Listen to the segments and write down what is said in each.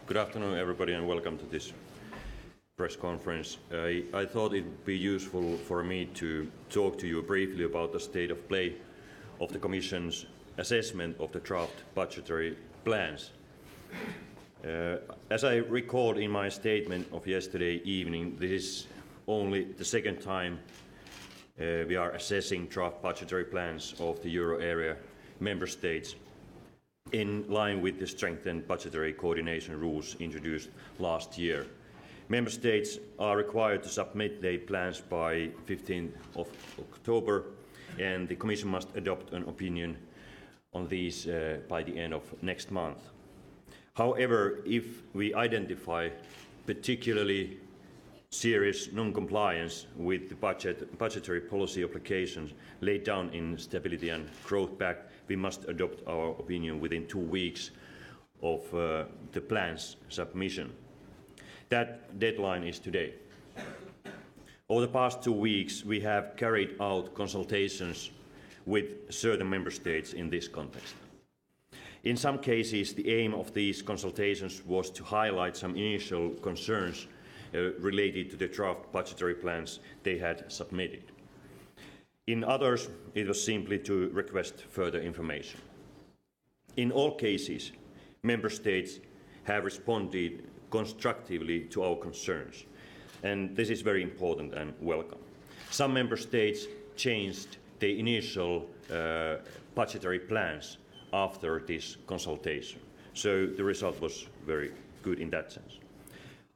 Good afternoon, everybody, and welcome to this press conference. I thought it would be useful for me to talk to you briefly about the state of play of the Commission's assessment of the draft budgetary plans. As I recalled in my statement of yesterday evening, this is only the second time we are assessing draft budgetary plans of the euro area member states in line with the strengthened budgetary coordination rules introduced last year. Member states are required to submit their plans by 15th of October, and the Commission must adopt an opinion on these by the end of next month. However, if we identify particularly serious non-compliance with the budgetary policy obligations laid down in Stability and Growth Pact, we must adopt our opinion within 2 weeks of the plan's submission. That deadline is today. Over the past 2 weeks, we have carried out consultations with certain member states in this context. In some cases, the aim of these consultations was to highlight some initial concerns related to the draft budgetary plans they had submitted. In others, it was simply to request further information. In all cases, member states have responded constructively to our concerns, and this is very important and welcome. Some member states changed their initial budgetary plans after this consultation, so the result was very good in that sense.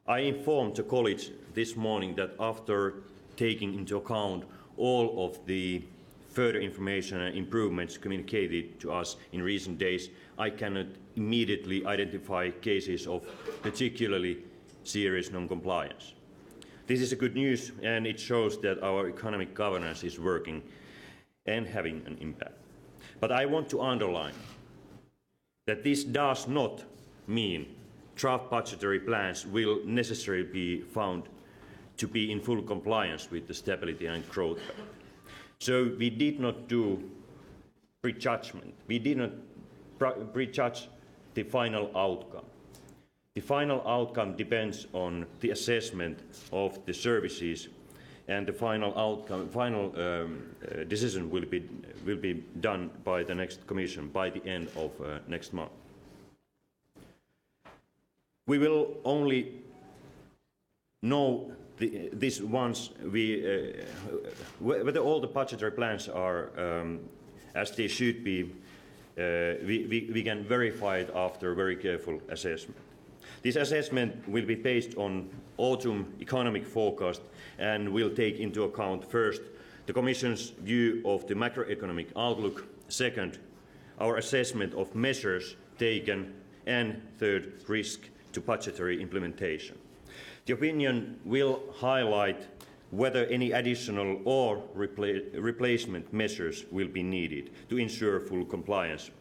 I informed the college this morning that after taking into account all of the further information and improvements communicated to us in recent days, I cannot immediately identify cases of particularly serious non-compliance. This is good news, and it shows that our economic governance is working and having an impact. But I want to underline that this does not mean draft budgetary plans will necessarily be found to be in full compliance with the Stability and Growth Pact. So we did not do prejudgment. We did not prejudge the final outcome. The final outcome depends on the assessment of the services, and the final decision will be done by the next Commission by the end of next month. We will only know this once whether all the budgetary plans are as they should be. We can verify it after a very careful assessment. This assessment will be based on autumn economic forecast and will take into account first the Commission's view of the macroeconomic outlook, second our assessment of measures taken, and third risk to budgetary implementation. The opinion will highlight whether any additional or replacement measures will be needed to ensure full compliance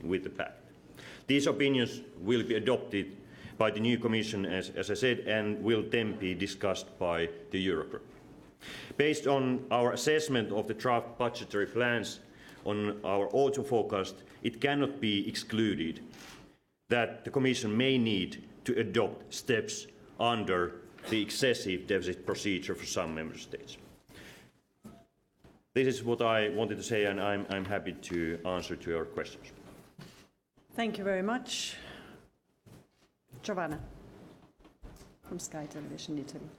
with the pact. These opinions will be adopted by the new Commission, as I said, and will then be discussed by the Eurogroup. Based on our assessment of the draft budgetary plans on our autumn forecast, it cannot be excluded that the Commission may need to adopt steps under the excessive deficit procedure for some member states. This is what I wanted to say, and I'm happy to answer to your questions. Thank you very much. Giovanna from Sky Television Italy.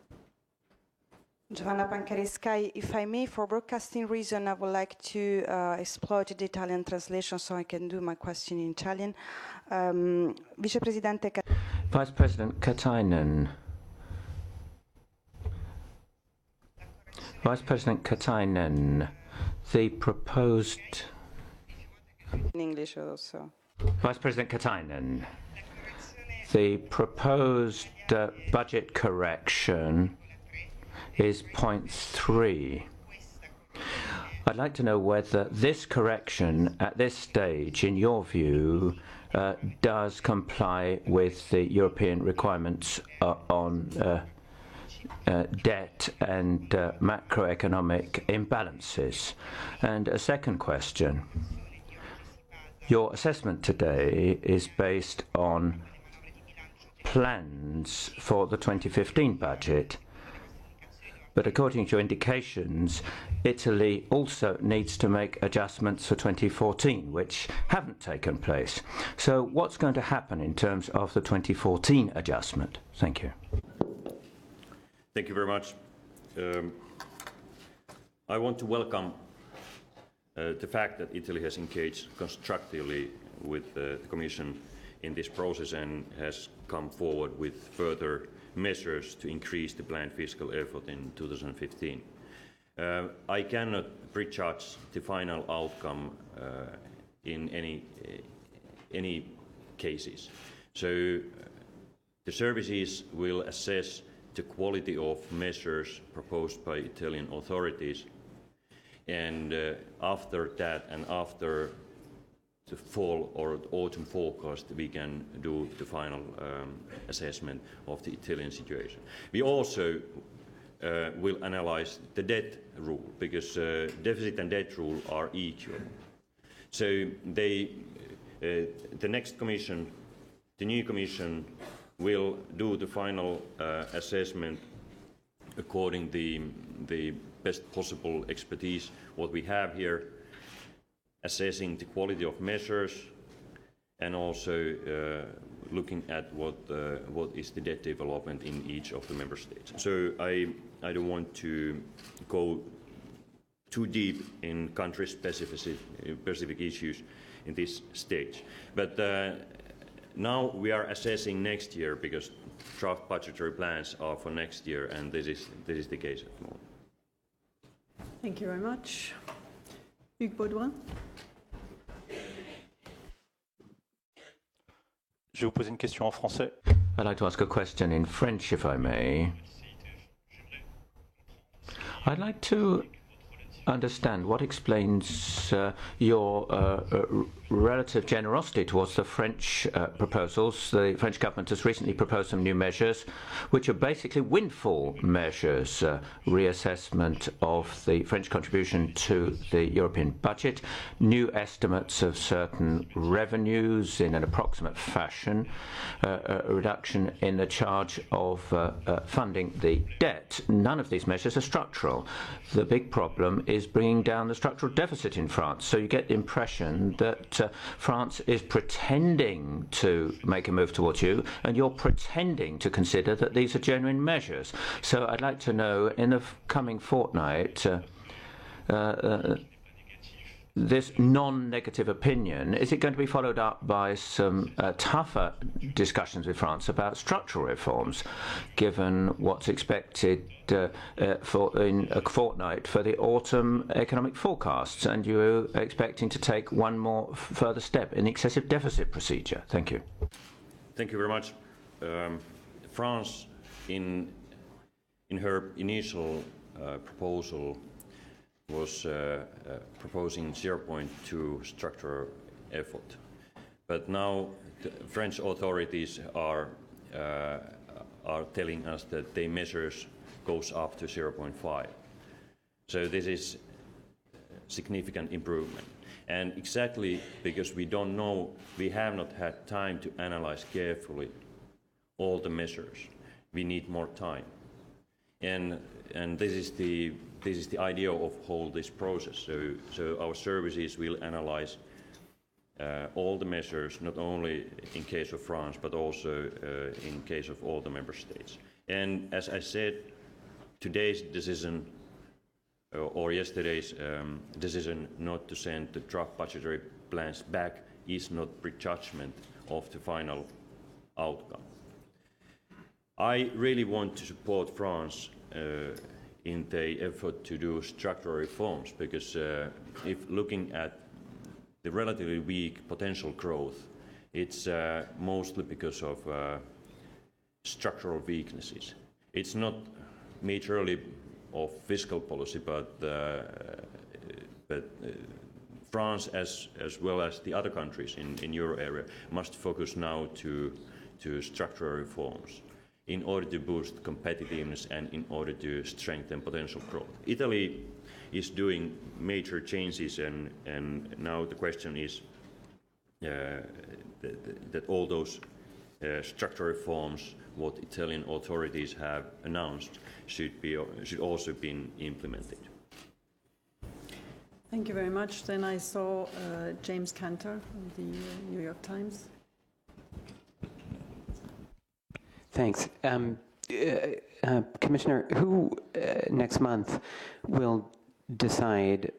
Giovanna Pancari, Sky. If I may, for broadcasting reason, I would like to exploit the Italian translation so I can do my question in Italian. Vice President Katainen. Vice President Katainen, the proposed... In English also. Vice President Katainen, the proposed budget correction is point 3. I'd like to know whether this correction at this stage, in your view, does comply with the European requirements on debt and macroeconomic imbalances. And a second question. Your assessment today is based on plans for the 2015 budget. But according to your indications, Italy also needs to make adjustments for 2014, which haven't taken place. So what's going to happen in terms of the 2014 adjustment? Thank you. Thank you very much. I want to welcome the fact that Italy has engaged constructively with the Commission in this process and has come forward with further measures to increase the planned fiscal effort in 2015. I cannot prejudge the final outcome in any cases. So the services will assess the quality of measures proposed by Italian authorities, and after that and after the fall or autumn forecast, we can do the final assessment of the Italian situation. We also will analyze the debt rule, because deficit and debt rule are equal. So the next Commission, the new Commission, will do the final assessment according the best possible expertise what we have here, assessing the quality of measures and also looking at what is the debt development in each of the member states. So I don't want to go too deep in country-specific issues in this stage. But now we are assessing next year, because draft budgetary plans are for next year, and this is the case at the moment. Thank you very much. Hugues Baudouin. Je vais vous poser une question en français. I'd like to ask a question in French, if I may. I'd like to understand what explains your relative generosity towards the French proposals. The French government has recently proposed some new measures, which are basically windfall measures, reassessment of the French contribution to the European budget, new estimates of certain revenues in an approximate fashion, a reduction in the charge of funding the debt. None of these measures are structural. The big problem is bringing down the structural deficit in France. So you get the impression that France is pretending to make a move towards you, and you're pretending to consider that these are genuine measures. So I'd like to know, in the coming fortnight, this non-negative opinion, is it going to be followed up by some tougher discussions with France about structural reforms, given what's expected in a fortnight for the autumn economic forecasts, and you're expecting to take one more further step in the excessive deficit procedure? Thank you. Thank you very much. France, in her initial proposal, was proposing 0.2 structural effort, but now the French authorities are telling us that their measures goes up to 0.5. So this is significant improvement, and exactly because we don't know, we have not had time to analyze carefully all the measures. We need more time, and this is the idea of whole this process. So our services will analyze all the measures, not only in case of France, but also in case of all the member states. And as I said, today's decision or yesterday's decision not to send the draft budgetary plans back is not prejudgment of the final outcome. I really want to support France in the effort to do structural reforms, because if looking at the relatively weak potential growth, it's mostly because of structural weaknesses. It's not majorly of fiscal policy, but France, as well as the other countries in Euro area, must focus now to structural reforms in order to boost competitiveness and in order to strengthen potential growth. Italy is doing major changes, and now the question is that all those structural reforms, what Italian authorities have announced, should also be implemented. Thank you very much. Then I saw James Cantor of the New York Times. Thanks. Commissioner, who next month will decide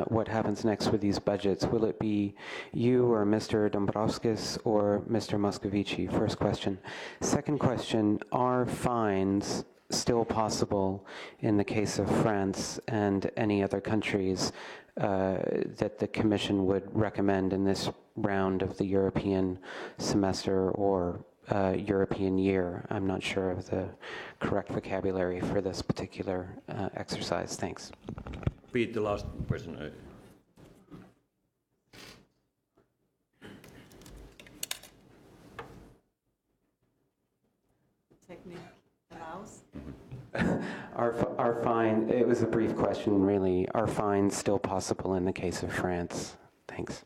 what happens next with these budgets? Will it be you or Mr. Dombrovskis or Mr. Moscovici? First question. Second question, are fines still possible in the case of France and any other countries that the Commission would recommend in this round of the European semester or European year? I'm not sure of the correct vocabulary for this particular exercise. Thanks. Repeat the last question. Technique allows. Are fine, it was a brief question really, are fines still possible in the case of France? Thanks.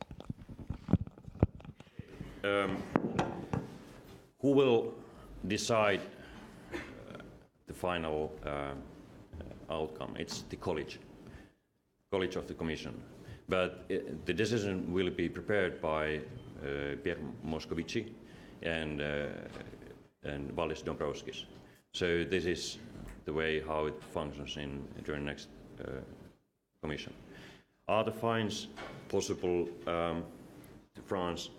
Who will decide the final outcome? It's the college of the Commission. But the decision will be prepared by Pierre Moscovici and Valdis Dombrovskis. So this is the way how it functions during the next Commission. Are the fines possible to France?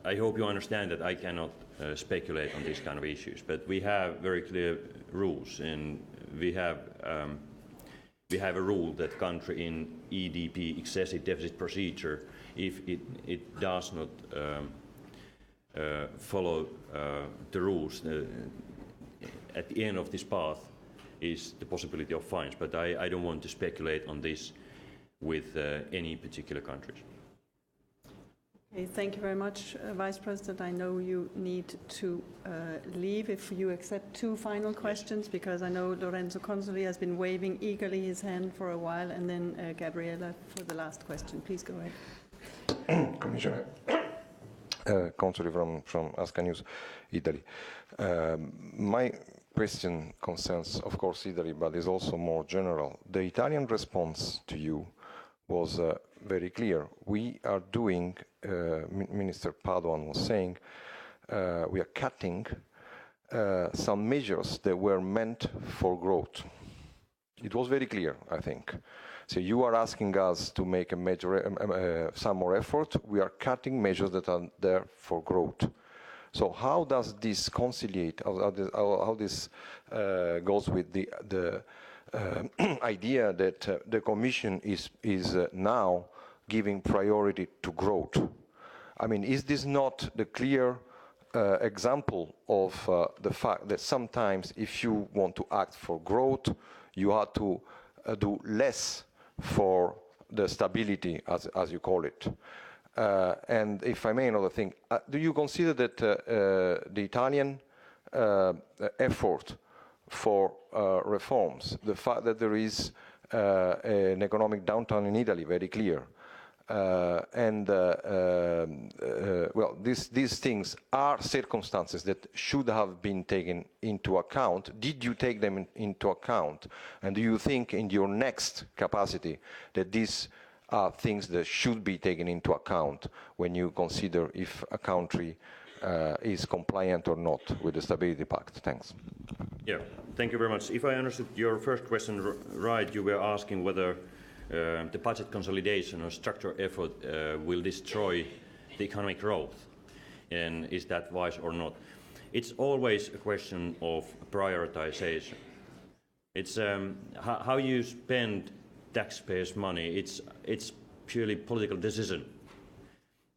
I hope you understand that I cannot speculate on these kind of issues, but we have very clear rules, and we have a rule that country in EDP, excessive deficit procedure, if it does not follow the rules, at the end of this path is the possibility of fines, but I don't want to speculate on this with any particular countries. Okay, thank you very much, Vice President. I know you need to leave. If you accept two final questions, because I know Lorenzo Consoli has been waving eagerly his hand for a while, and then Gabriella for the last question. Please go ahead. Commissioner, Consoli from Asca News, Italy. My question concerns, of course, Italy, but is also more general. The Italian response to you was very clear. We are doing, Minister Padoan was saying, we are cutting some measures that were meant for growth. It was very clear, I think. So you are asking us to make a major, some more effort. We are cutting measures that are there for growth. So how does this conciliate? How this goes with the idea that the Commission is now giving priority to growth? I mean, is this not the clear example of the fact that sometimes if you want to act for growth, you have to do less for the stability, as you call it? And if I may, another thing, do you consider that the Italian effort for reforms, the fact that there is an economic downturn in Italy, very clear, well, these things are circumstances that should have been taken into account. Did you take them into account? And do you think in your next capacity that these are things that should be taken into account when you consider if a country is compliant or not with the Stability Pact? Thanks. Yeah, thank you very much. If I understood your first question right, you were asking whether the budget consolidation or structural effort will destroy the economic growth, and is that wise or not? It's always a question of prioritization. It's how you spend taxpayers' money. It's purely political decision.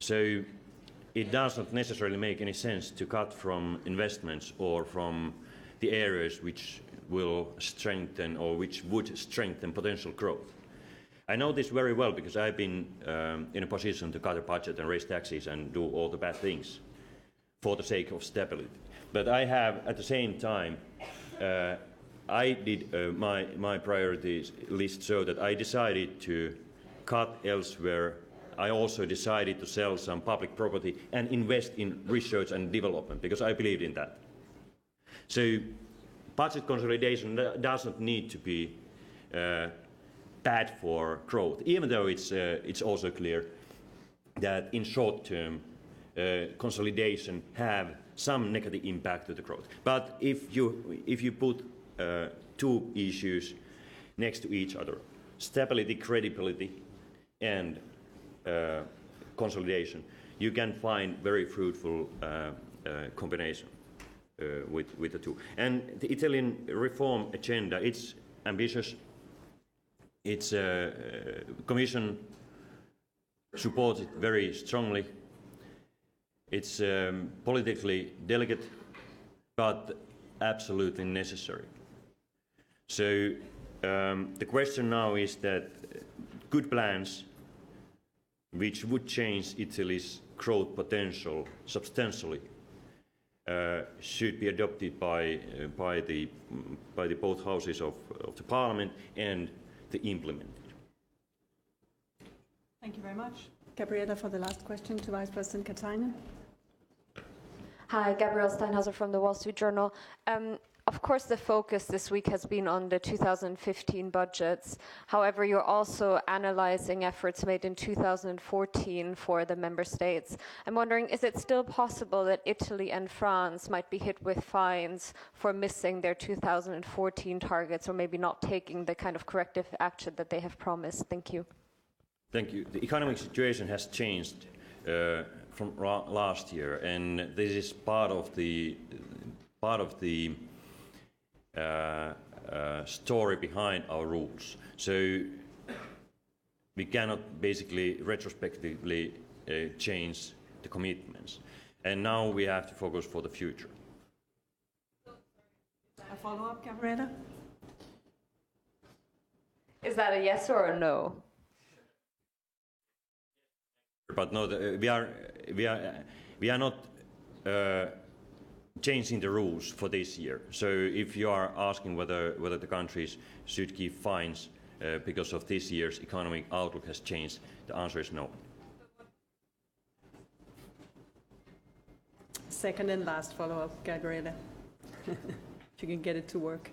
So it does not necessarily make any sense to cut from investments or from the areas which will strengthen or which would strengthen potential growth. I know this very well because I've been in a position to cut a budget and raise taxes and do all the bad things for the sake of stability. But I have, at the same time, I did my priorities list so that I decided to cut elsewhere I also decided to sell some public property and invest in research and development because I believed in that. So budget consolidation doesn't need to be bad for growth, even though it's also clear that in short term consolidation have some negative impact to the growth. But if you put two issues next to each other, stability, credibility, and consolidation, you can find very fruitful combination with the two. And the Italian reform agenda, it's ambitious. It's Commission supports it very strongly. It's politically delicate, but absolutely necessary. So the question now is that good plans which would change Italy's growth potential substantially should be adopted by the both houses of the Parliament and implemented. Thank you very much. Gabriela, for the last question to Vice President Katainen. Hi, Gabrielle Steinhauser from the Wall Street Journal. Of course, the focus this week has been on the 2015 budgets. However, you're also analyzing efforts made in 2014 for the member states. I'm wondering, is it still possible that Italy and France might be hit with fines for missing their 2014 targets or maybe not taking the kind of corrective action that they have promised? Thank you. Thank you. The economic situation has changed from last year, and this is part of the story behind our rules. So we cannot basically retrospectively change the commitments, and now we have to focus for the future. A follow-up, Gabriela? Is that a yes or a no? But no, we are not changing the rules for this year. So if you are asking whether the countries should give fines because of this year's economic outlook has changed, the answer is no. Second and last follow-up, Gabriela. If you can get it to work.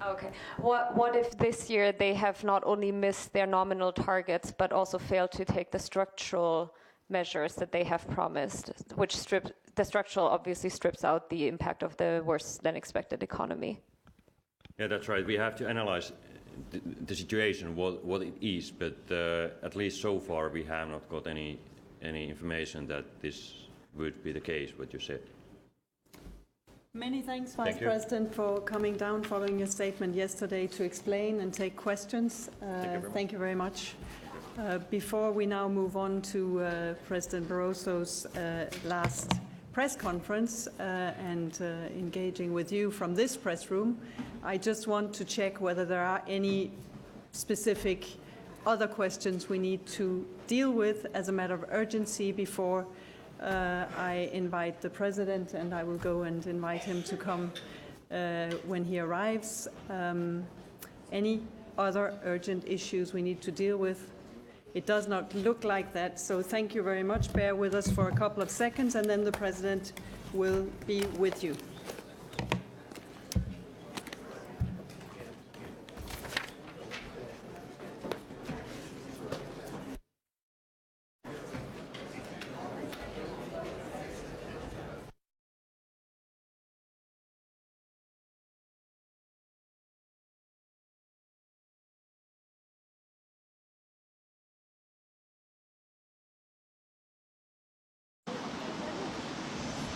Okay. What if this year they have not only missed their nominal targets, but also failed to take the structural measures that they have promised, which the structural obviously strips out the impact of the worse than expected economy? Yeah, that's right. We have to analyze the situation, what it is, but at least so far we have not got any information that this would be the case, what you said. Many thanks, Vice President, for coming down following your statement yesterday to explain and take questions. Thank you very much. Before we now move on to President Barroso's last press conference and engaging with you from this press room, I just want to check whether there are any specific other questions we need to deal with as a matter of urgency before I invite the President, and I will go and invite him to come when he arrives. Any other urgent issues we need to deal with? It does not look like that, so thank you very much. Bear with us for a couple of seconds, and then the President will be with you.